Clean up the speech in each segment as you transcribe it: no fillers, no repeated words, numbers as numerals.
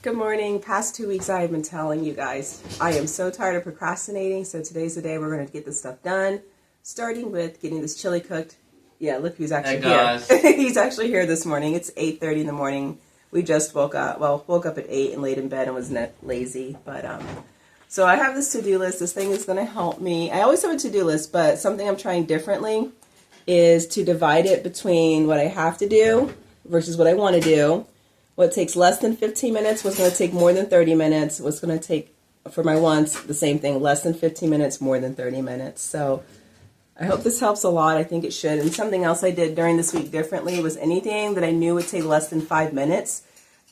Good morning. Past 2 weeks I have been telling you guys, I am so tired of procrastinating, so today's the day we're going to get this stuff done, starting with getting this chili cooked. Yeah, look who's actually here. He's actually here this morning. It's 8:30 in the morning. We just woke up, woke up at 8 and laid in bed and was lazy, so I have this to-do list. This thing is going to help me. I always have a to-do list, but something I'm trying differently is to divide it between what I have to do versus what I want to do. What takes less than 15 minutes, what's going to take more than 30 minutes, what's going to take, for my wants, the same thing, less than 15 minutes, more than 30 minutes. So I hope this helps a lot. I think it should. And something else I did during this week differently was anything that I knew would take less than 5 minutes,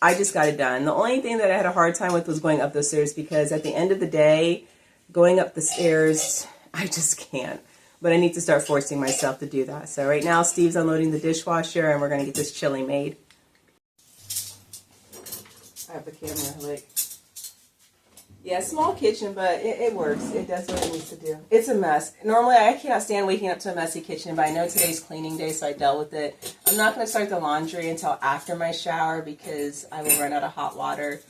I just got it done. The only thing that I had a hard time with was going up those stairs, because at the end of the day, going up the stairs, I just can't. But I need to start forcing myself to do that. So right now, Steve's unloading the dishwasher, and we're going to get this chili made. I have the camera, yeah, small kitchen, but it works. It does what it needs to do. It's a mess. Normally, I cannot stand waking up to a messy kitchen, but I know today's cleaning day, so I dealt with it. I'm not going to start the laundry until after my shower because I will run out of hot water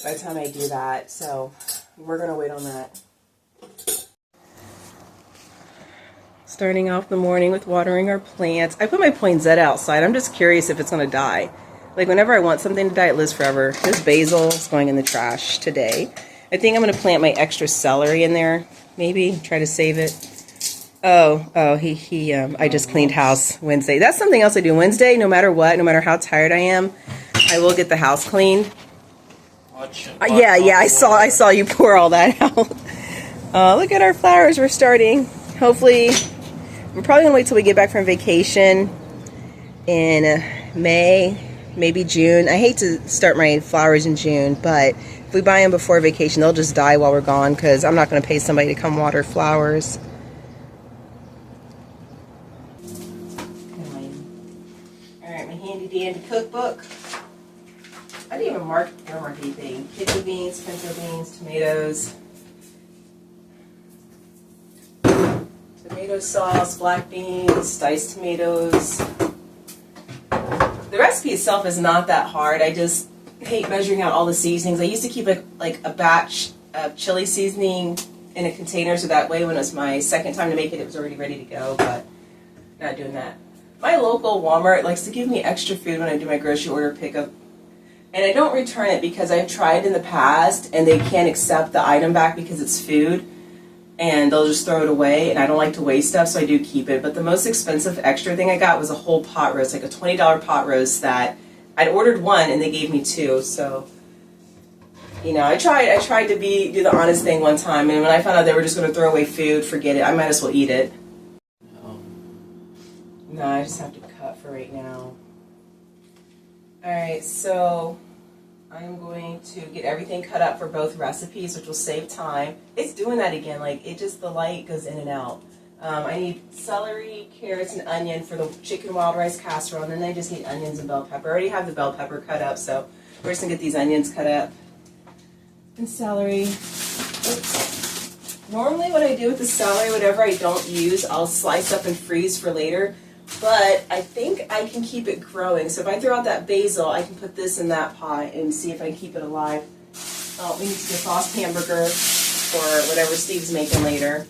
by the time I do that, so we're going to wait on that. Starting off the morning with watering our plants. I put my poinsettia outside. I'm just curious if it's going to die. Like, whenever I want something to die, it lives forever. This basil is going in the trash today. I think I'm going to plant my extra celery in there. Maybe try to save it. I just cleaned house Wednesday. That's something else I do Wednesday. No matter what, no matter how tired I am, I will get the house cleaned. I saw you pour all that out. Look at our flowers. We're starting. Hopefully, we're probably going to wait till we get back from vacation in May. Maybe June. I hate to start my flowers in June, but if we buy them before vacation, they'll just die while we're gone, because I'm not going to pay somebody to come water flowers. Alright, my handy dandy cookbook. I didn't even mark anything. Kidney beans, pinto beans, tomatoes. Tomato sauce, black beans, diced tomatoes. The recipe itself is not that hard. I just hate measuring out all the seasonings. I used to keep like a batch of chili seasoning in a container, so that way when it was my second time to make it, it was already ready to go, but not doing that. My local Walmart likes to give me extra food when I do my grocery order pickup, and I don't return it because I've tried in the past and they can't accept the item back because it's food, and they'll just throw it away, and I don't like to waste stuff, so I do keep it. But the most expensive extra thing I got was a whole pot roast, like a $20 pot roast that I'd ordered one and they gave me two. So, you know, I tried to do the honest thing one time, and when I found out they were just going to throw away food, forget it. I might as well eat it. No, I just have to cut for right now. Alright, so I'm going to get everything cut up for both recipes, which will save time. It's doing that again, like the light goes in and out. I need celery, carrots, and onion for the chicken wild rice casserole, and then I just need onions and bell pepper. I already have the bell pepper cut up, so we're just going to get these onions cut up. And celery. Oops. Normally what I do with the celery, whatever I don't use, I'll slice up and freeze for later. But I think I can keep it growing. So if I throw out that basil, I can put this in that pot and see if I can keep it alive. Oh, we need to get a sauce hamburger or whatever Steve's making later.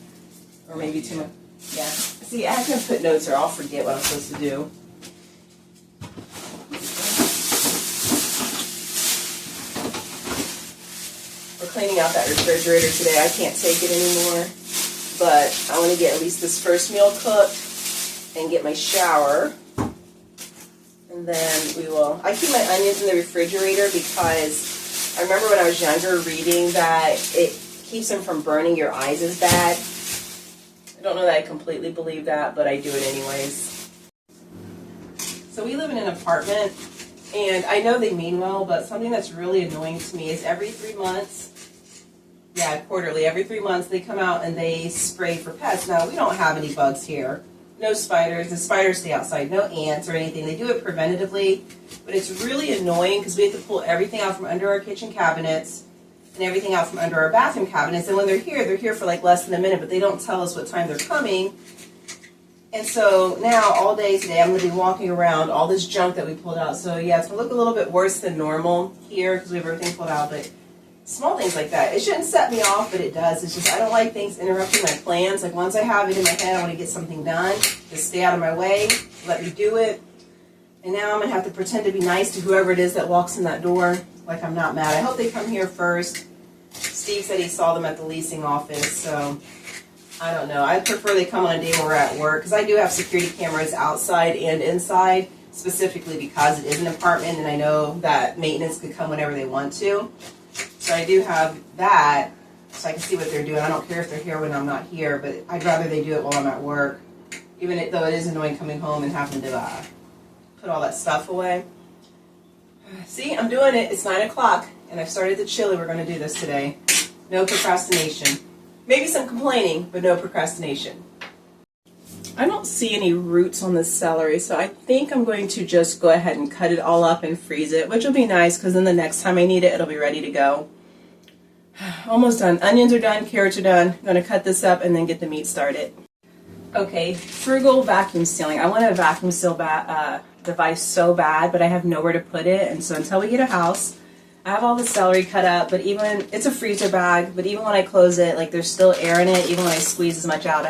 Or maybe too much. Yeah. See, I have to put notes or I'll forget what I'm supposed to do. We're cleaning out that refrigerator today. I can't take it anymore. But I want to get at least this first meal cooked and get my shower, and then I keep my onions in the refrigerator because I remember when I was younger reading that it keeps them from burning your eyes as bad. I don't know that I completely believe that, but I do it anyways. So we live in an apartment, and I know they mean well, but something that's really annoying to me is every 3 months, quarterly, every 3 months they come out and they spray for pests. Now, we don't have any bugs here. No spiders. The spiders stay outside. No ants or anything. They do it preventatively, but it's really annoying because we have to pull everything out from under our kitchen cabinets and everything out from under our bathroom cabinets. And when they're here for like less than a minute, but they don't tell us what time they're coming. And so now all day today I'm going to be walking around all this junk that we pulled out. So yeah, it's going to look a little bit worse than normal here because we have everything pulled out, but small things like that. It shouldn't set me off, but it does. It's just I don't like things interrupting my plans. Like once I have it in my head, I want to get something done. Just stay out of my way. Let me do it. And now I'm going to have to pretend to be nice to whoever it is that walks in that door. Like I'm not mad. I hope they come here first. Steve said he saw them at the leasing office, so I don't know. I prefer they come on a day when we're at work because I do have security cameras outside and inside, specifically because it is an apartment and I know that maintenance could come whenever they want to. So I do have that so I can see what they're doing. I don't care if they're here when I'm not here, but I'd rather they do it while I'm at work, even though it is annoying coming home and having to put all that stuff away. See, I'm doing it. It's 9 o'clock, and I've started the chili. We're going to do this today. No procrastination. Maybe some complaining, but no procrastination. I don't see any roots on the celery, so I think I'm going to just go ahead and cut it all up and freeze it, which will be nice because then the next time I need it, it'll be ready to go. Almost done. Onions are done. Carrots are done. I'm going to cut this up and then get the meat started. Okay, frugal vacuum sealing. I want a vacuum seal device so bad, but I have nowhere to put it, and so until we get a house, I have all the celery cut up, but even, it's a freezer bag, but even when I close it, like there's still air in it, even when I squeeze as much out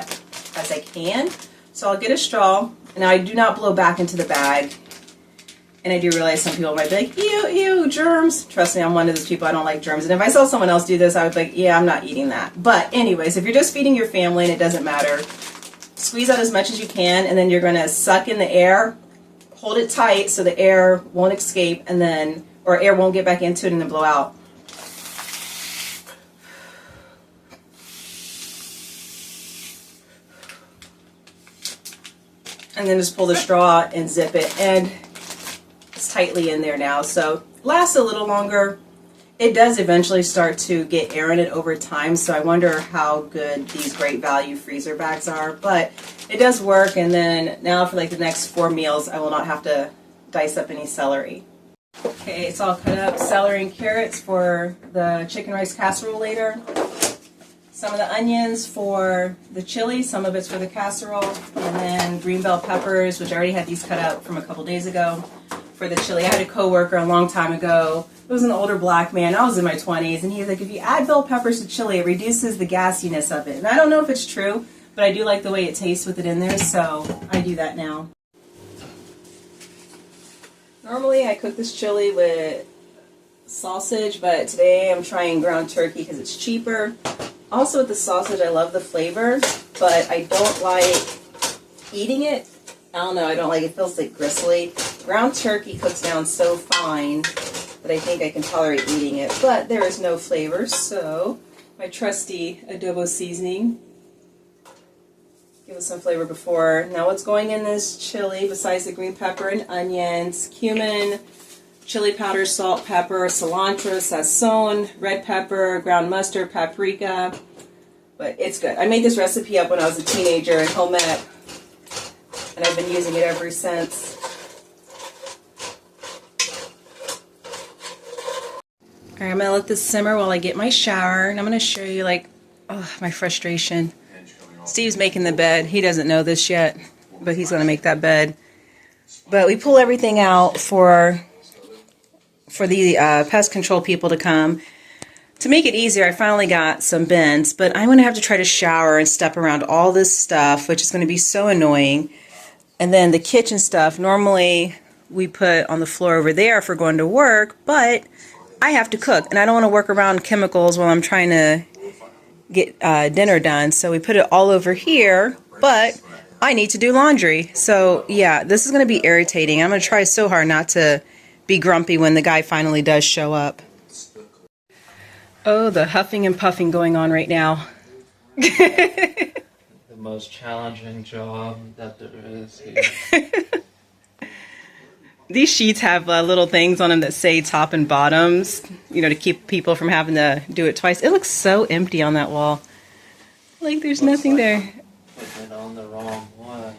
as I can. So I'll get a straw, and I do not blow back into the bag, and I do realize some people might be like, ew, ew, germs. Trust me, I'm one of those people, I don't like germs, and if I saw someone else do this, I would be like, yeah, I'm not eating that. But anyways, if you're just feeding your family and it doesn't matter, squeeze out as much as you can, and then you're going to suck in the air, hold it tight so the air won't escape, and then, or air won't get back into it and then blow out. And then just pull the straw and zip it, and it's tightly in there now, so it lasts a little longer. It does eventually start to get air in it over time, so I wonder how good these great value freezer bags are, but it does work. And then now for like the next 4 meals, I will not have to dice up any celery. Okay, it's all cut up. Celery and carrots for the chicken rice casserole later. Some of the onions for the chili, some of it's for the casserole, and then green bell peppers, which I already had these cut out from a couple days ago for the chili. I had a coworker a long time ago. It was an older black man. I was in my 20s, and he was like, if you add bell peppers to chili, it reduces the gassiness of it. And I don't know if it's true, but I do like the way it tastes with it in there, so I do that now. Normally I cook this chili with sausage, but today I'm trying ground turkey because it's cheaper. Also with the sausage, I love the flavor, but I don't like eating it. I don't know, I don't like it. It feels like gristly. Ground turkey cooks down so fine that I think I can tolerate eating it, but there is no flavor, so my trusty adobo seasoning. Give it some flavor before. Now what's going in this chili besides the green pepper and onions? Cumin, chili powder, salt, pepper, cilantro, sazon, red pepper, ground mustard, paprika. But it's good. I made this recipe up when I was a teenager at home ec, and I've been using it ever since. Alright, I'm going to let this simmer while I get my shower, and I'm going to show you my frustration. Steve's making the bed. He doesn't know this yet, but he's going to make that bed. But we pull everything out for the pest control people to come. To make it easier, I finally got some bins, but I'm going to have to try to shower and step around all this stuff, which is going to be so annoying. And then the kitchen stuff, normally we put on the floor over there for going to work, but I have to cook, and I don't want to work around chemicals while I'm trying to get dinner done. So we put it all over here, but I need to do laundry. So yeah, this is going to be irritating. I'm going to try so hard not to be grumpy when the guy finally does show up. Oh, the huffing and puffing going on right now. The most challenging job that there is here. These sheets have little things on them that say top and bottoms, you know, to keep people from having to do it twice. It looks so empty on that wall. Like there's nothing there. Putting it on the wrong one.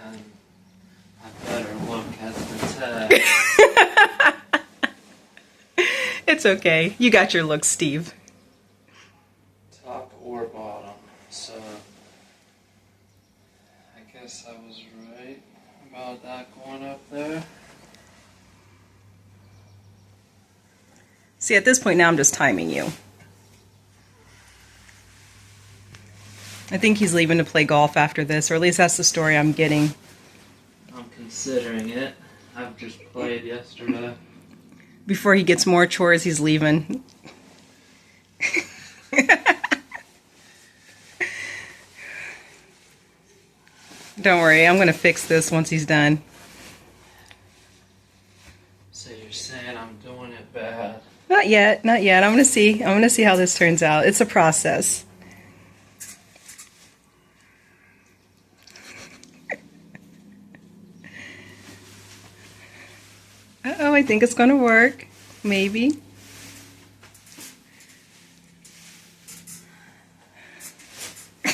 And I better look at the tag. It's okay. You got your look, Steve. 'Top or bottom. So, right about that going up there. See, at this point now I'm just timing you. I think he's leaving to play golf after this, or at least that's the story I'm getting. I'm considering it. I've just played yesterday. Before he gets more chores, he's leaving. Don't worry, I'm going to fix this once he's done. So you're saying I'm doing it bad? Not yet, not yet. I'm going to see. I'm going to see how this turns out. It's a process. Uh-oh, I think it's going to work. Maybe.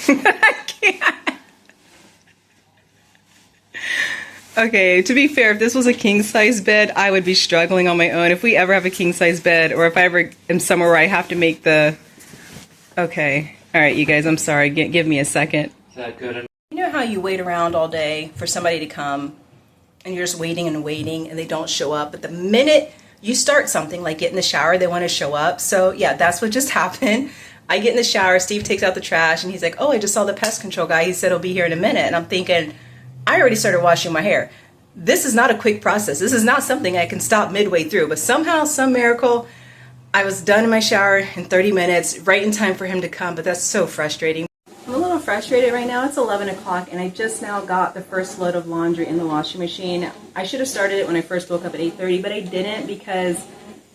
I can't. Okay, to be fair, if this was a king-size bed, I would be struggling on my own. If we ever have a king-size bed, or if I ever am somewhere where I have to make the... Okay. All right, you guys, I'm sorry. Give me a second. Is that good enough? You know how you wait around all day for somebody to come, and you're just waiting and waiting, and they don't show up? But the minute you start something, like get in the shower, they want to show up. So, yeah, that's what just happened. I get in the shower, Steve takes out the trash, and he's like, oh, I just saw the pest control guy. He said he'll be here in a minute. And I'm thinking... I already started washing my hair. This is not a quick process. This is not something I can stop midway through. But somehow, some miracle, I was done in my shower in 30 minutes, right in time for him to come. But that's so frustrating. I'm a little frustrated right now. It's 11 o'clock, and I just now got the first load of laundry in the washing machine. I should have started it when I first woke up at 8:30, but I didn't because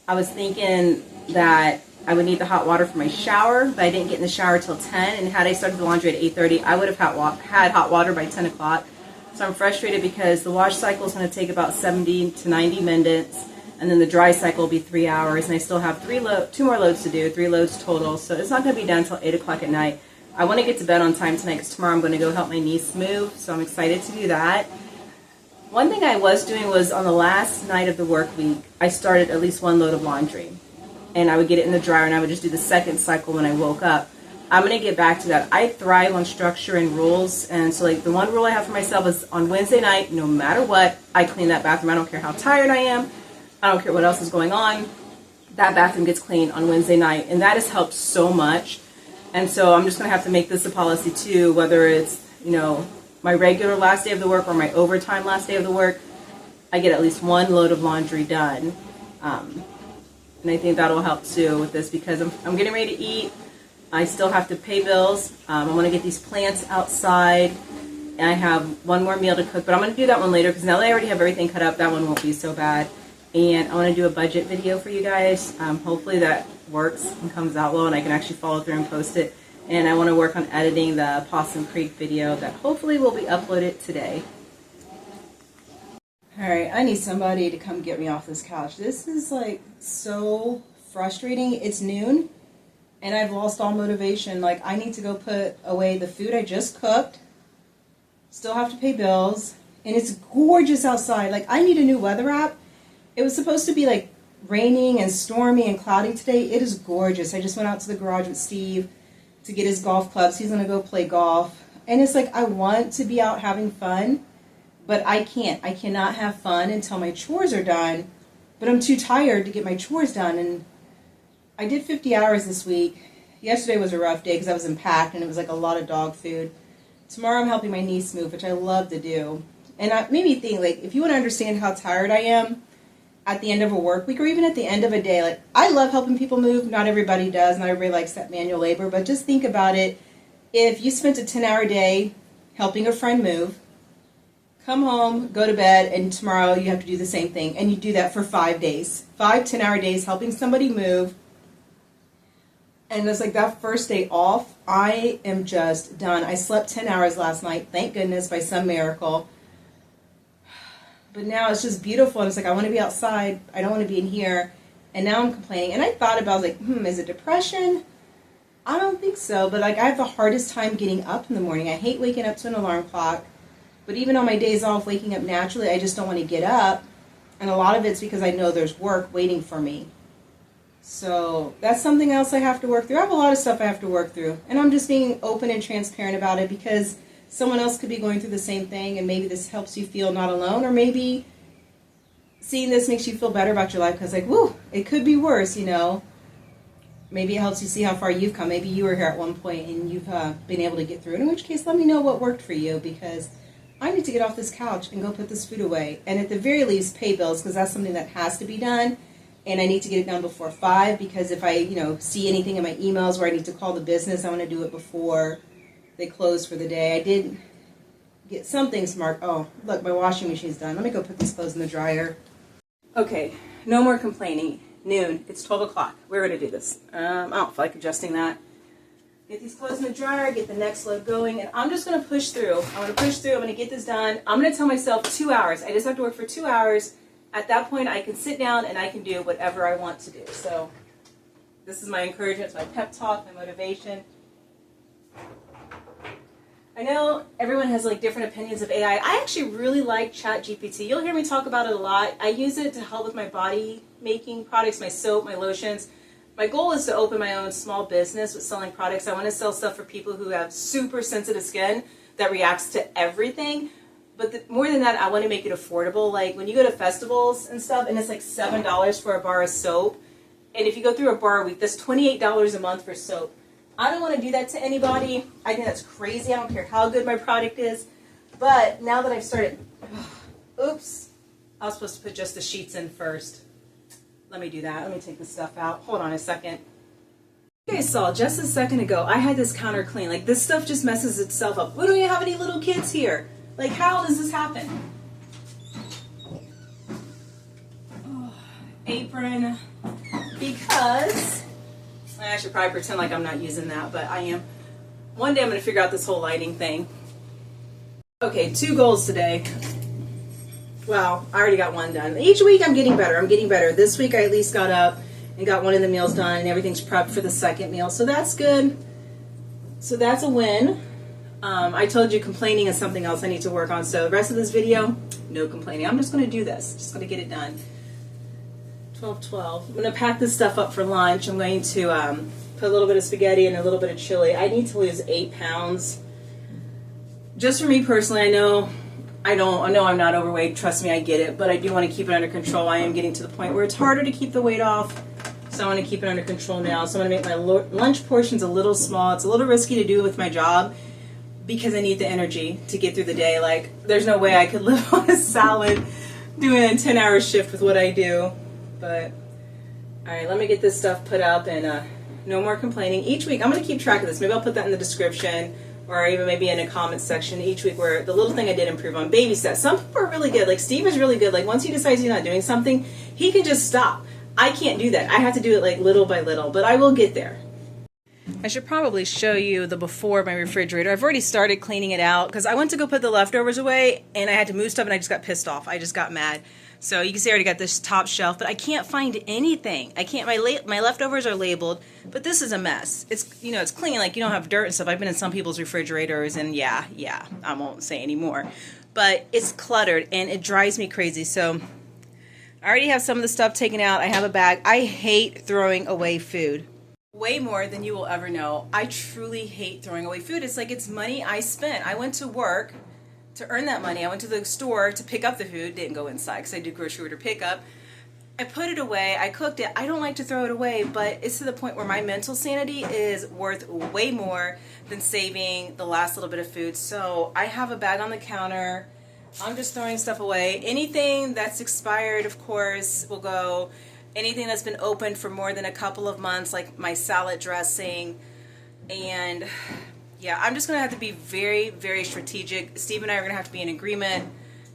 I was thinking that I would need the hot water for my shower, but I didn't get in the shower till 10. And had I started the laundry at 8:30, I would have had hot water by 10 o'clock. So I'm frustrated because the wash cycle is going to take about 70 to 90 minutes, and then the dry cycle will be 3 hours, and I still have two more loads to do, 3 loads total. So it's not going to be done until 8 o'clock at night. I want to get to bed on time tonight because tomorrow I'm going to go help my niece move, so I'm excited to do that. One thing I was doing was on the last night of the work week, I started at least 1 load of laundry, and I would get it in the dryer, and I would just do the second cycle when I woke up. I'm going to get back to that. I thrive on structure and rules, and so like the one rule I have for myself is on Wednesday night, no matter what, I clean that bathroom. I don't care how tired I am. I don't care what else is going on. That bathroom gets cleaned on Wednesday night, and that has helped so much. And so I'm just going to have to make this a policy too, whether it's, you know, my regular last day of the work or my overtime last day of the work, I get at least 1 load of laundry done. And I think that'll help too with this because I'm getting ready to eat. I still have to pay bills. I want to get these plants outside. And I have 1 more meal to cook, but I'm going to do that one later because now that I already have everything cut up, that one won't be so bad. And I want to do a budget video for you guys. Hopefully that works and comes out well and I can actually follow through and post it. And I want to work on editing the Possum Creek video that hopefully will be uploaded today. Alright, I need somebody to come get me off this couch. This is like so frustrating. It's noon. And I've lost all motivation. Like, I need to go put away the food I just cooked. Still have to pay bills. And it's gorgeous outside. Like, I need a new weather app. It was supposed to be, like, raining and stormy and cloudy today. It is gorgeous. I just went out to the garage with Steve to get his golf clubs. He's going to go play golf. And it's like, I want to be out having fun, but I can't. I cannot have fun until my chores are done. But I'm too tired to get my chores done. And I did 50 hours this week. Yesterday was a rough day because I was packed and it was like a lot of dog food. Tomorrow I'm helping my niece move, which I love to do. And it made me think, like, if you want to understand how tired I am at the end of a work week or even at the end of a day, like, I love helping people move. Not everybody does. Not everybody likes that manual labor. But just think about it. If you spent a 10-hour day helping a friend move, come home, go to bed, and tomorrow you have to do the same thing. And you do that for 5 days. 5 10-hour days helping somebody move. And it's like that first day off, I am just done. I slept 10 hours last night, thank goodness, by some miracle. But now it's just beautiful. And it's like, I want to be outside. I don't want to be in here. And now I'm complaining. And I thought about, I was like, is it depression? I don't think so. But like, I have the hardest time getting up in the morning. I hate waking up to an alarm clock. But even on my days off, waking up naturally, I just don't want to get up. And a lot of it's because I know there's work waiting for me. So that's something else I have to work through. I have a lot of stuff I have to work through. And I'm just being open and transparent about it because someone else could be going through the same thing, and maybe this helps you feel not alone, or maybe seeing this makes you feel better about your life because, like, woo, it could be worse, you know. Maybe it helps you see how far you've come. Maybe you were here at one point and you've been able to get through it, in which case let me know what worked for you, because I need to get off this couch and go put this food away, and at the very least pay bills, because that's something that has to be done, and I need to get it done before 5, because if I, see anything in my emails where I need to call the business, I want to do it before they close for the day. I did get something smart. Oh, look, my washing machine's done. Let me go put these clothes in the dryer. Okay, no more complaining. Noon. It's 12 o'clock. We're going to do this. I don't feel like adjusting that. Get these clothes in the dryer, get the next load going, and I'm just going to push through. I'm going to push through. I'm going to get this done. I'm going to tell myself 2 hours. I just have to work for 2 hours. At that point, I can sit down and I can do whatever I want to do. So this is my encouragement, it's my pep talk, my motivation. I know everyone has like different opinions of AI. I actually really like ChatGPT. You'll hear me talk about it a lot. I use it to help with my body making products, my soap, my lotions. My goal is to open my own small business with selling products. I want to sell stuff for people who have super sensitive skin that reacts to everything. But more than that, I want to make it affordable. Like when you go to festivals and stuff, and it's like $7 for a bar of soap. And if you go through a bar a week, that's $28 a month for soap. I don't want to do that to anybody. I think that's crazy. I don't care how good my product is. But now that I've started, oops, I was supposed to put just the sheets in first. Let me do that. Let me take this stuff out. Hold on a second. You guys saw just a second ago, I had this counter clean. Like this stuff just messes itself up. We don't even have any little kids here. Like how does this happen? Oh, apron. Because I should probably pretend like I'm not using that, but I am. One day I'm going to figure out this whole lighting thing. Okay, 2 goals today. Wow, I already got one done. Each week I'm getting better. I'm getting better. This week I at least got up and got one of the meals done, and everything's prepped for the second meal. So that's good. So that's a win. I told you complaining is something else I need to work on. So the rest of this video, no complaining. I'm just going to do this. Just going to get it done. 12:12. I'm going to pack this stuff up for lunch. I'm going to put a little bit of spaghetti and a little bit of chili. I need to lose 8 pounds. Just for me personally, I know I'm not overweight. Trust me, I get it. But I do want to keep it under control. I am getting to the point where it's harder to keep the weight off. So I want to keep it under control now. So I'm going to make my lunch portions a little small. It's a little risky to do with my job because I need the energy to get through the day. Like, there's no way I could live on a salad doing a 10-hour shift with what I do. But, all right, let me get this stuff put up, and no more complaining. Each week, I'm going to keep track of this. Maybe I'll put that in the description, or even maybe in a comment section each week, where the little thing I did improve on. Baby steps. Some people are really good. Like, Steve is really good. Like, once he decides he's not doing something, he can just stop. I can't do that. I have to do it, like, little by little, but I will get there. I should probably show you the before of my refrigerator. I've already started cleaning it out because I went to go put the leftovers away, and I had to move stuff, and I just got pissed off. I just got mad. So you can see I already got this top shelf, but I can't find anything. I can't. My leftovers are labeled, but this is a mess. It's it's clean, like you don't have dirt and stuff. I've been in some people's refrigerators, and yeah, I won't say anymore. But it's cluttered, and it drives me crazy. So I already have some of the stuff taken out. I have a bag. I hate throwing away food. Way more than you will ever know. I truly hate throwing away food. It's like it's money I spent. I went to work to earn that money. I went to the store to pick up the food. Didn't go inside because I do grocery order pickup. I put it away. I cooked it. I don't like to throw it away, but it's to the point where my mental sanity is worth way more than saving the last little bit of food. So I have a bag on the counter. I'm just throwing stuff away. Anything that's expired, of course, will go. Anything that's been opened for more than a couple of months, like my salad dressing. And yeah, I'm just going to have to be very, very strategic. Steve and I are going to have to be in agreement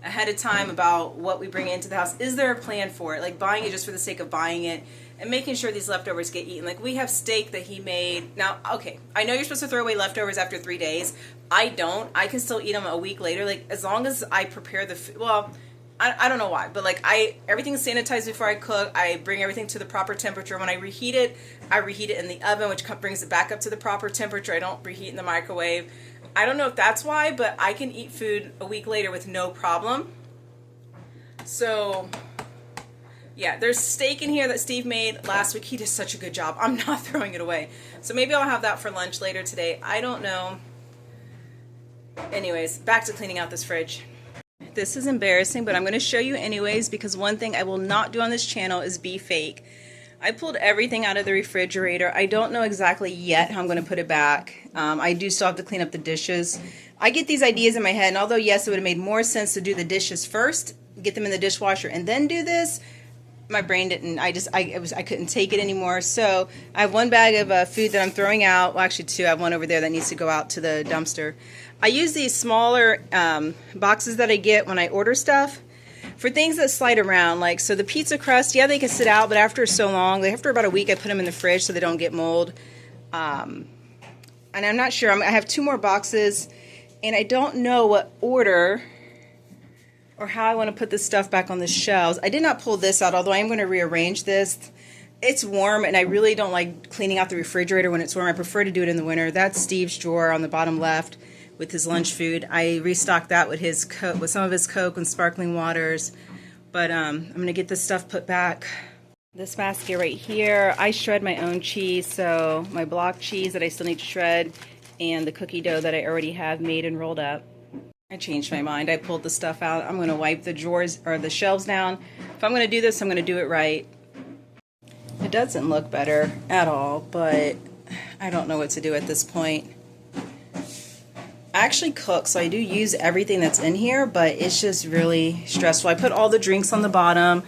ahead of time about what we bring into the house. Is there a plan for it? Like buying it just for the sake of buying it and making sure these leftovers get eaten. Like we have steak that he made. Now, okay, I know you're supposed to throw away leftovers after 3 days. I don't. I can still eat them a week later. Like as long as I prepare the food. Well, I don't know why, but like everything's sanitized before I cook. I bring everything to the proper temperature. When I reheat it in the oven, which brings it back up to the proper temperature. I don't reheat in the microwave. I don't know if that's why, but I can eat food a week later with no problem. So, yeah, there's steak in here that Steve made last week. He did such a good job. I'm not throwing it away. So maybe I'll have that for lunch later today. I don't know. Anyways, back to cleaning out this fridge. This is embarrassing, but I'm going to show you anyways, because one thing I will not do on this channel is be fake. I pulled everything out of the refrigerator. I don't know exactly yet how I'm going to put it back. I do still have to clean up the dishes. I get these ideas in my head, and although yes, it would have made more sense to do the dishes first, get them in the dishwasher, and then do this, my brain didn't. I couldn't take it anymore. So I have one bag of food that I'm throwing out. Well, actually two. I have one over there that needs to go out to the dumpster. I use these smaller boxes that I get when I order stuff for things that slide around. Like, so the pizza crust, yeah, they can sit out, but after so long, after about a week, I put them in the fridge so they don't get mold. And I'm not sure. I have 2 more boxes, and I don't know what order or how I want to put this stuff back on the shelves. I did not pull this out, although I am going to rearrange this. It's warm, and I really don't like cleaning out the refrigerator when it's warm. I prefer to do it in the winter. That's Steve's drawer on the bottom left with his lunch food. I restocked that with his with some of his Coke and sparkling waters. But I'm going to get this stuff put back. This basket right here, I shred my own cheese, so my block cheese that I still need to shred, and the cookie dough that I already have made and rolled up. I changed my mind. I pulled the stuff out. I'm going to wipe the drawers or the shelves down. If I'm going to do this, I'm going to do it right. It doesn't look better at all, but I don't know what to do at this point. I actually cook, so I do use everything that's in here, but it's just really stressful. I put all the drinks on the bottom.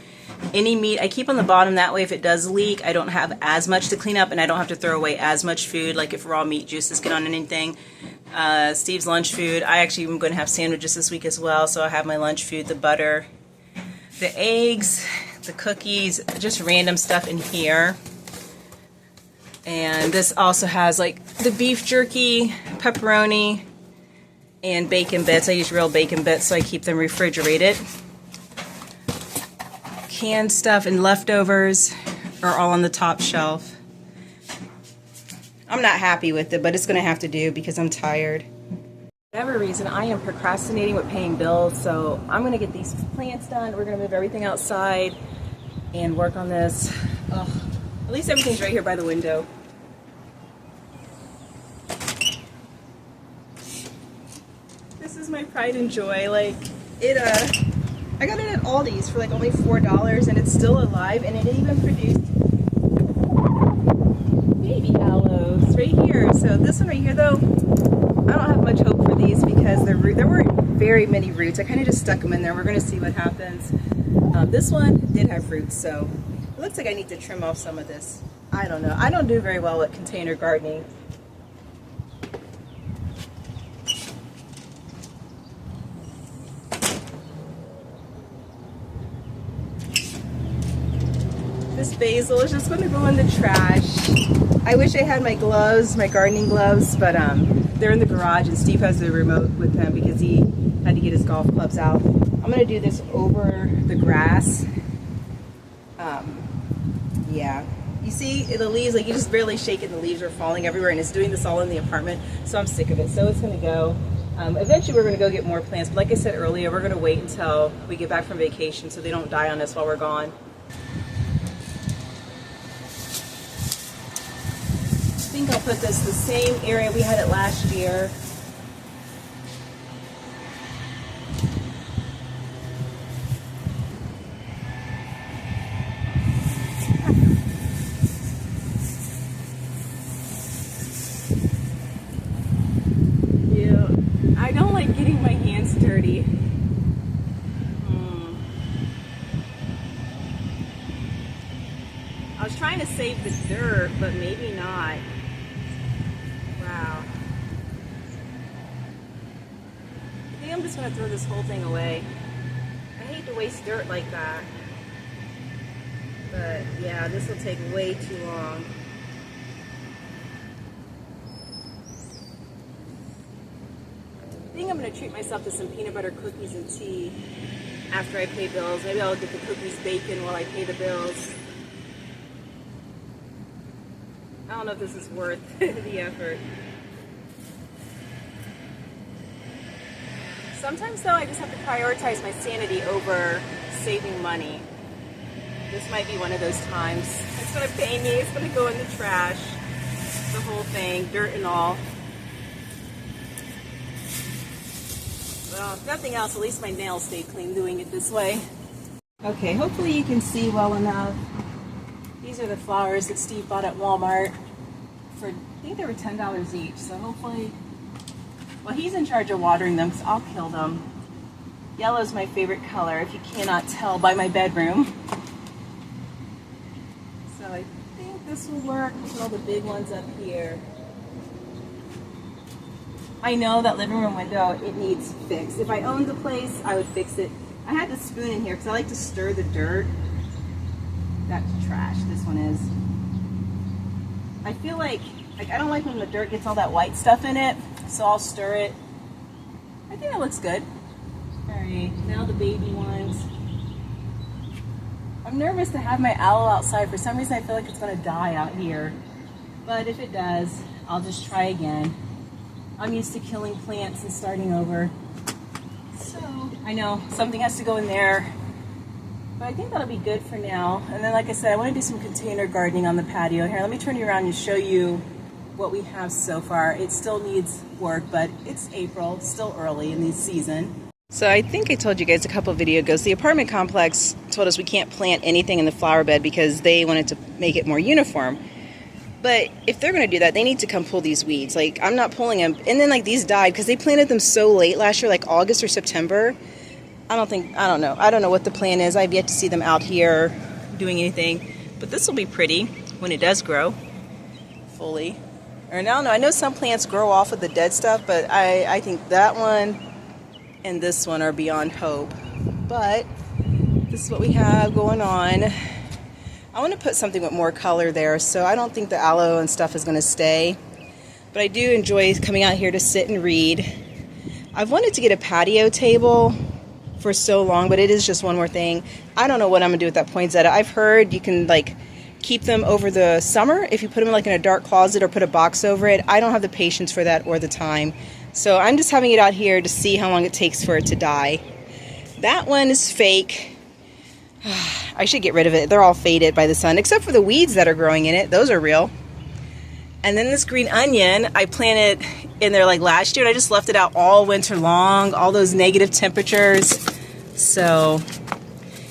Any meat I keep on the bottom, that way if it does leak, I don't have as much to clean up, and I don't have to throw away as much food, like if raw meat juices get on anything. Steve's lunch food, I actually am going to have sandwiches this week as well, so I have my lunch food, the butter, the eggs, the cookies, just random stuff in here. And this also has like the beef jerky, pepperoni, and bacon bits. I use real bacon bits, so I keep them refrigerated. Canned stuff and leftovers are all on the top shelf. I'm not happy with it, but it's going to have to do because I'm tired. For whatever reason, I am procrastinating with paying bills, so I'm going to get these plants done. We're going to move everything outside and work on this. Ugh. At least everything's right here by the window. This is my pride and joy. Like, I got it at Aldi's for like only $4, and it's still alive, and it even produced baby aloes right here. So this one right here, though, I don't have much hope for these because there weren't very many roots. I kind of just stuck them in there. We're going to see what happens. This one did have roots, so it looks like I need to trim off some of this. I don't know. I don't do very well with container gardening. This basil is just going to go in the trash. I wish I had my gloves, my gardening gloves, but they're in the garage, and Steve has the remote with him because he had to get his golf clubs out. I'm going to do this over the grass. Yeah. You see the leaves, like you just barely shake it and the leaves are falling everywhere, and it's doing this all in the apartment, so I'm sick of it. So it's going to go. Eventually we're going to go get more plants, but like I said earlier, we're going to wait until we get back from vacation so they don't die on us while we're gone. I think I'll put this the same area we had it last year. Yeah, I don't like getting my hands dirty. I was trying to save the dirt, but maybe not. Wow. I think I'm just going to throw this whole thing away. I hate to waste dirt like that. But yeah, this will take way too long. I think I'm going to treat myself to some peanut butter cookies and tea after I pay bills. Maybe I'll get the cookies bacon while I pay the bills. I don't know if this is worth the effort. Sometimes, though, I just have to prioritize my sanity over saving money. This might be one of those times. It's going to pay me. It's going to go in the trash. The whole thing, dirt and all. Well, if nothing else, at least my nails stay clean doing it this way. Okay, hopefully you can see well enough. These are the flowers that Steve bought at Walmart for, I think they were $10 each. So hopefully, well, he's in charge of watering them because I'll kill them. Yellow is my favorite color, if you cannot tell by my bedroom. So I think this will work. Put all the big ones up here. I know that living room window, it needs fixed. If I owned the place, I would fix it. I had the spoon in here because I like to stir the dirt. That's trash, this one is. I feel like I don't like when the dirt gets all that white stuff in it, so I'll stir it. I think it looks good. All right, now the baby ones. I'm nervous to have my aloe outside. For some reason, I feel like it's gonna die out here. But if it does, I'll just try again. I'm used to killing plants and starting over. So, I know, something has to go in there. But I think that'll be good for now. And then, like I said, I want to do some container gardening on the patio. Here, let me turn you around and show you what we have so far. It still needs work, but it's April, still early in the season. So I think I told you guys a couple videos ago, the apartment complex told us we can't plant anything in the flower bed because they wanted to make it more uniform. But if they're going to do that, they need to come pull these weeds. Like, I'm not pulling them. And then, like, these died because they planted them so late last year, like August or September. I don't know. I don't know what the plan is. I've yet to see them out here doing anything. But this will be pretty when it does grow fully. Or I don't know. I know some plants grow off of the dead stuff, but I think that one and this one are beyond hope. But this is what we have going on. I want to put something with more color there, so I don't think the aloe and stuff is going to stay. But I do enjoy coming out here to sit and read. I've wanted to get a patio table for so long, but it is just one more thing. I don't know what I'm going to do with that poinsettia. I've heard you can, like, keep them over the summer if you put them, like, in a dark closet or put a box over it. I don't have the patience for that or the time. So I'm just having it out here to see how long it takes for it to die. That one is fake. I should get rid of it. They're all faded by the sun, except for the weeds that are growing in it. Those are real. And then this green onion, I planted in there like last year, and I just left it out all winter long, all those negative temperatures. So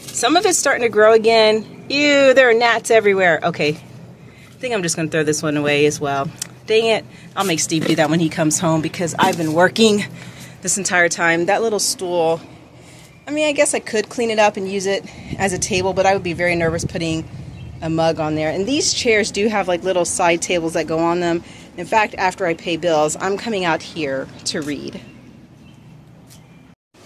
some of it's starting to grow again. Ew, there are gnats everywhere. Okay, I think I'm just going to throw this one away as well. Dang it. I'll make Steve do that when he comes home because I've been working this entire time. That little stool, I mean, I guess I could clean it up and use it as a table, but I would be very nervous putting a mug on there. And these chairs do have like little side tables that go on them. In fact, after I pay bills, I'm coming out here to read.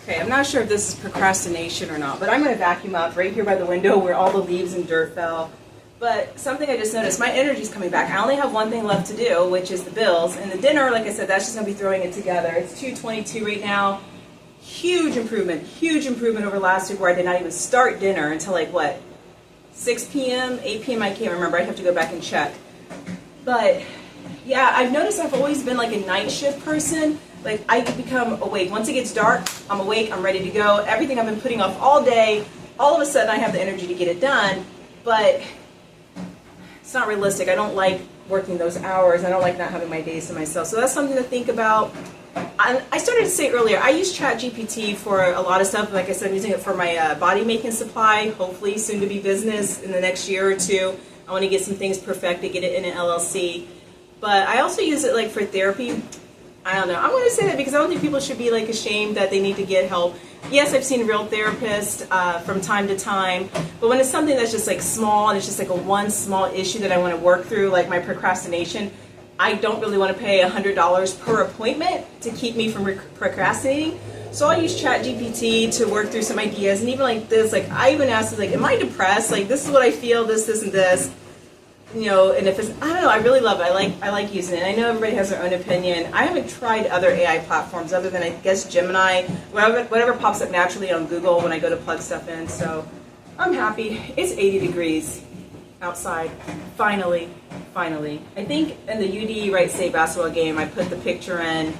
Okay, I'm not sure if this is procrastination or not, but I'm going to vacuum up right here by the window where all the leaves and dirt fell. But something I just noticed, my energy's coming back. I only have one thing left to do, which is the bills. And the dinner, like I said, that's just going to be throwing it together. It's 2:22 right now. Huge improvement over last week where I did not even start dinner until like, what, 6 p.m., 8 p.m., I can't remember. I'd have to go back and check. But, yeah, I've noticed I've always been like a night shift person. Like, I could become awake. Once it gets dark, I'm awake, I'm ready to go. Everything I've been putting off all day, all of a sudden I have the energy to get it done. But it's not realistic. I don't like working those hours. I don't like not having my days to myself. So that's something to think about. I started to say earlier, I use ChatGPT for a lot of stuff. Like I said, I'm using it for my body making supply, hopefully soon to be business in the next year or two. I want to get some things perfected, get it in an LLC. But I also use it like for therapy. I don't know. I'm going to say that because I don't think people should be like ashamed that they need to get help. Yes, I've seen real therapists from time to time, but when it's something that's just like small and it's just like a one small issue that I want to work through, like my procrastination, I don't really want to pay $100 per appointment to keep me from procrastinating. So I'll use ChatGPT to work through some ideas. And even like this, like I even asked, like, am I depressed? Like, this is what I feel, this, and this. You know, and if it's, I don't know, I really love it. I like using it. And I know everybody has their own opinion. I haven't tried other AI platforms other than, I guess, Gemini, whatever pops up naturally on Google when I go to plug stuff in. So I'm happy. It's 80 degrees outside. Finally. I think in the UD Wright State basketball game, I put the picture in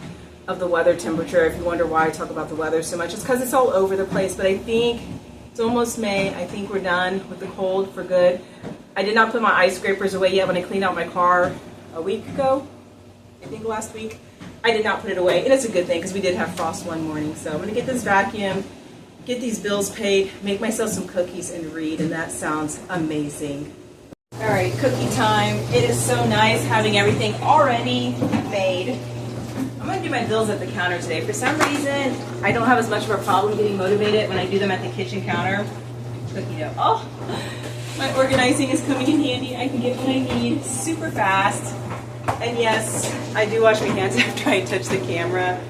of the weather temperature. If you wonder why I talk about the weather so much, it's because it's all over the place. But I think it's almost May. I think we're done with the cold for good. I did not put my ice scrapers away yet when I cleaned out my car a week ago. I think last week. I did not put it away, and it's a good thing because we did have frost one morning. So I'm gonna get this vacuum, get these bills paid, make myself some cookies and read, and that sounds amazing. All right, cookie time. It is so nice having everything already made. I'm gonna do my bills at the counter today. For some reason, I don't have as much of a problem getting motivated when I do them at the kitchen counter. Cookie dough. Oh, my organizing is coming in handy. I can get what I need super fast. And yes, I do wash my hands after I touch the camera.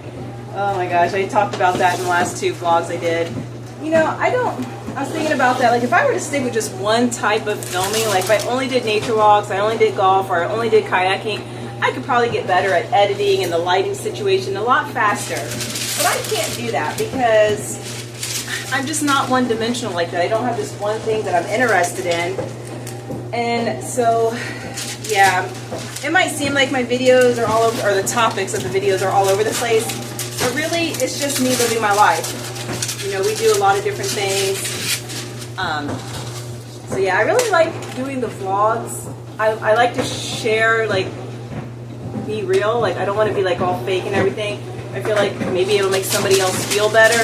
Oh my gosh, I talked about that in the last 2 vlogs I did. You know, I was thinking about that. Like, if I were to stick with just one type of filming, like if I only did nature walks, I only did golf, or I only did kayaking, I could probably get better at editing and the lighting situation a lot faster. But I can't do that because I'm just not one-dimensional like that. I don't have this one thing that I'm interested in. And so, yeah, it might seem like my videos are all over, or the topics of the videos are all over the place, but really it's just me living my life. You know, we do a lot of different things. So yeah, I really like doing the vlogs. I like to share, like, be real. Like, I don't want to be like all fake and everything. I feel like maybe it'll make somebody else feel better.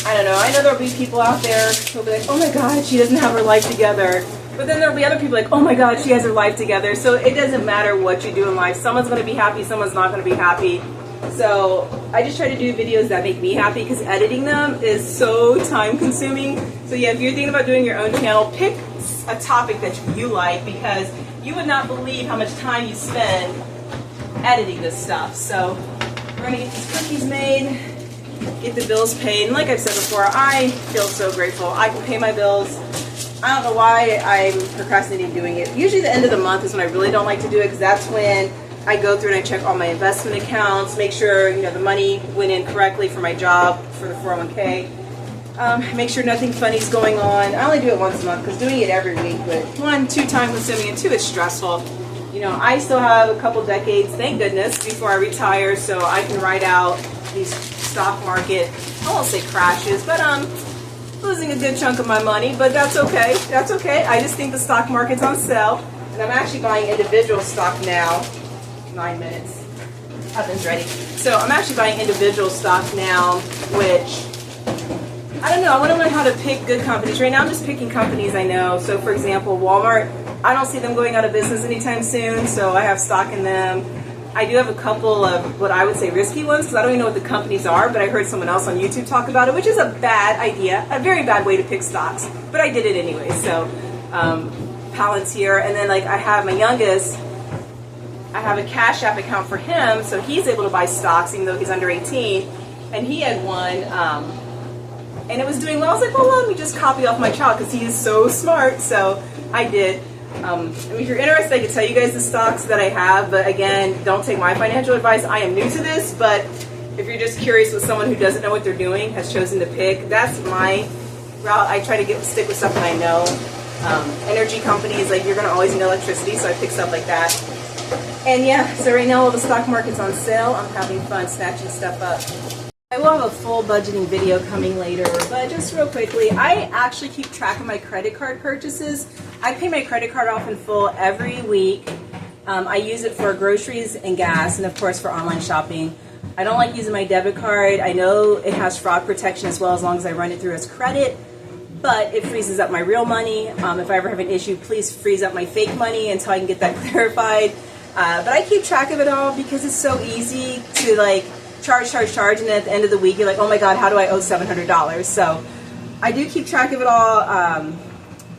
I don't know. I know there'll be people out there who'll be like, oh my God, she doesn't have her life together. But then there'll be other people like, oh my God, she has her life together. So it doesn't matter what you do in life. Someone's going to be happy, someone's not going to be happy. So I just try to do videos that make me happy because editing them is so time consuming. So yeah, if you're thinking about doing your own channel, pick a topic that you like, because you would not believe how much time you spend editing this stuff. So we're going to get these cookies made, get the bills paid. And like I've said before, I feel so grateful. I can pay my bills. I don't know why I'm procrastinating doing it. Usually the end of the month is when I really don't like to do it, because that's when I go through and I check all my investment accounts, make sure, you know, the money went in correctly for my job, for the 401k. Make sure nothing funny is going on. I only do it once a month because doing it every week, but 1, 2 time consuming, and 2, it's stressful. You know, I still have a couple decades, thank goodness, before I retire, so I can ride out these stock market, I won't say crashes, but losing a good chunk of my money, but that's okay. That's okay. I just think the stock market's on sale, and I'm actually buying individual stock now. 9 minutes. Oven's ready. So I'm actually buying individual stock now, which, I don't know, I want to learn how to pick good companies. Right now I'm just picking companies I know. So for example, Walmart, I don't see them going out of business anytime soon, so I have stock in them. I do have a couple of what I would say risky ones, because I don't even know what the companies are, but I heard someone else on YouTube talk about it, which is a bad idea, a very bad way to pick stocks, but I did it anyway. So Palantir, and then like I have my youngest, I have a Cash App account for him, so he's able to buy stocks even though he's under 18, and he had one, and it was doing well. I was like, well, let me just copy off my child because he is so smart, so I did. I mean, if you're interested, I can tell you guys the stocks that I have, but again, don't take my financial advice. I am new to this, but if you're just curious what someone who doesn't know what they're doing has chosen to pick, that's my route. I try to stick with stuff that I know. Energy companies, like you're going to always need electricity, so I pick stuff like that. And yeah, so right now all the stock market's on sale. I'm having fun snatching stuff up. I will have a full budgeting video coming later, but just real quickly, I actually keep track of my credit card purchases. I pay my credit card off in full every week. I use it for groceries and gas, and of course for online shopping. I don't like using my debit card. I know it has fraud protection as well, as long as I run it through as credit, but it freezes up my real money. If I ever have an issue, please freeze up my fake money until I can get that clarified. But I keep track of it all because it's so easy to like charge, and then at the end of the week you're like, oh my God, how do I owe $700? So I do keep track of it all.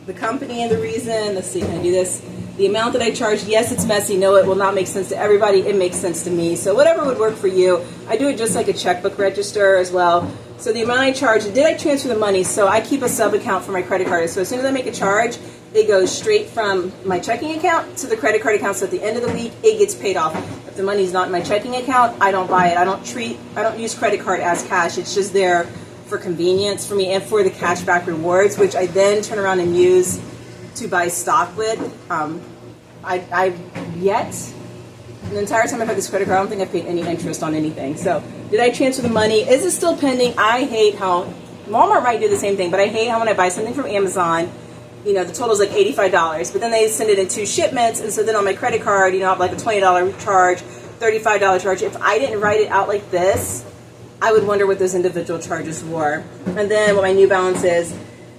The company and the reason, let's see, can I do this? The amount that I charge, yes, it's messy. No, it will not make sense to everybody. It makes sense to me. So whatever would work for you. I do it just like a checkbook register as well. So the amount I charge, did I transfer the money? So I keep a sub account for my credit card. So as soon as I make a charge, it goes straight from my checking account to the credit card account. So at the end of the week, it gets paid off. If the money's not in my checking account, I don't buy it. I don't use credit card as cash. It's just there for convenience for me and for the cashback rewards, which I then turn around and use to buy stock with. I've yet, the entire time I've had this credit card, I don't think I've paid any interest on anything. So did I transfer the money? Is it still pending? I hate how, Walmart might do the same thing, but I hate how when I buy something from Amazon, you know, the total is like $85, but then they send it in 2 shipments, and so then on my credit card, you know, I have like a $20 charge $35 charge. If I didn't write it out like this, I would wonder what those individual charges were. And then what my New Balance is.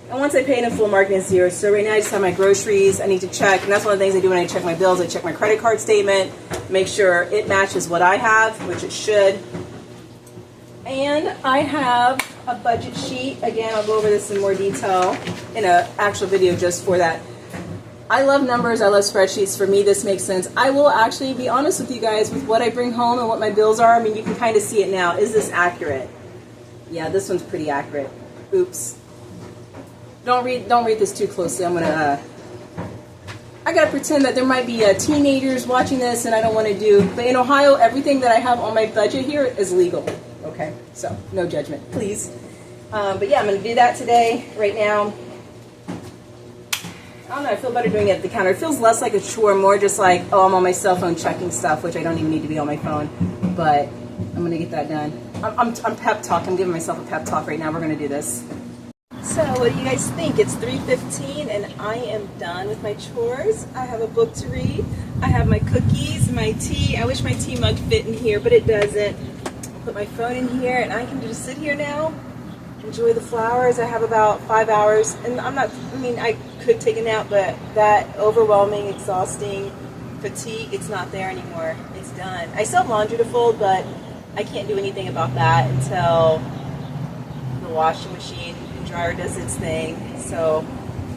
And once I pay in full, marketing is zero. So right now I just have my groceries. I need to check, and that's one of the things I do when I check my bills. I check my credit card statement, make sure it matches what I have, which it should. And I have a budget sheet. Again, I'll go over this in more detail in an actual video just for that. I love numbers. I love spreadsheets. For me, this makes sense. I will actually be honest with you guys with what I bring home and what my bills are. I mean, you can kind of see it now. Is this accurate? Yeah, this one's pretty accurate. Oops. Don't read this too closely. I gotta pretend that there might be teenagers watching this, and I don't want to do. But in Ohio, everything that I have on my budget here is legal. Okay, so no judgment, please. But yeah, I'm gonna do that today. Right now, I don't know. I feel better doing it at the counter. It feels less like a chore, more just like, oh, I'm on my cell phone checking stuff, which I don't even need to be on my phone. But I'm gonna get that done. I'm pep talk. I'm giving myself a pep talk right now. We're gonna do this. So what do you guys think? It's 3:15 and I am done with my chores. I have a book to read. I have my cookies, my tea. I wish my tea mug fit in here, but it doesn't. I'll put my phone in here and I can just sit here now, enjoy the flowers. I have about 5 hours, and I could take a nap, but that overwhelming, exhausting fatigue, it's not there anymore. It's done. I still have laundry to fold, but I can't do anything about that until the washing machine dryer does its thing. So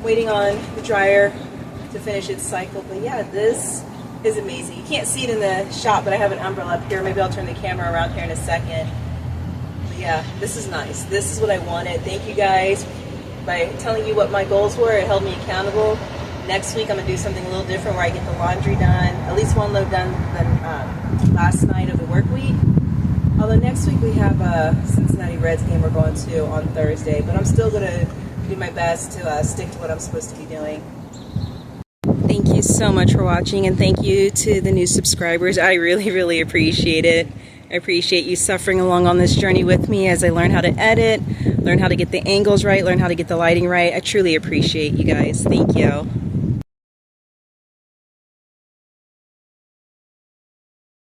waiting on the dryer to finish its cycle. But yeah, this is amazing. You can't see it in the shop, but I have an umbrella up here. Maybe I'll turn the camera around here in a second. But yeah, this is nice. This is what I wanted. Thank you guys. By telling you what my goals were, it held me accountable. Next week I'm gonna do something a little different where I get the laundry done, at least one load done last night of the work week. Although next week we have a Cincinnati Reds game we're going to on Thursday, but I'm still going to do my best to stick to what I'm supposed to be doing. Thank you so much for watching, and thank you to the new subscribers. I really, really appreciate it. I appreciate you suffering along on this journey with me as I learn how to edit, learn how to get the angles right, learn how to get the lighting right. I truly appreciate you guys. Thank you.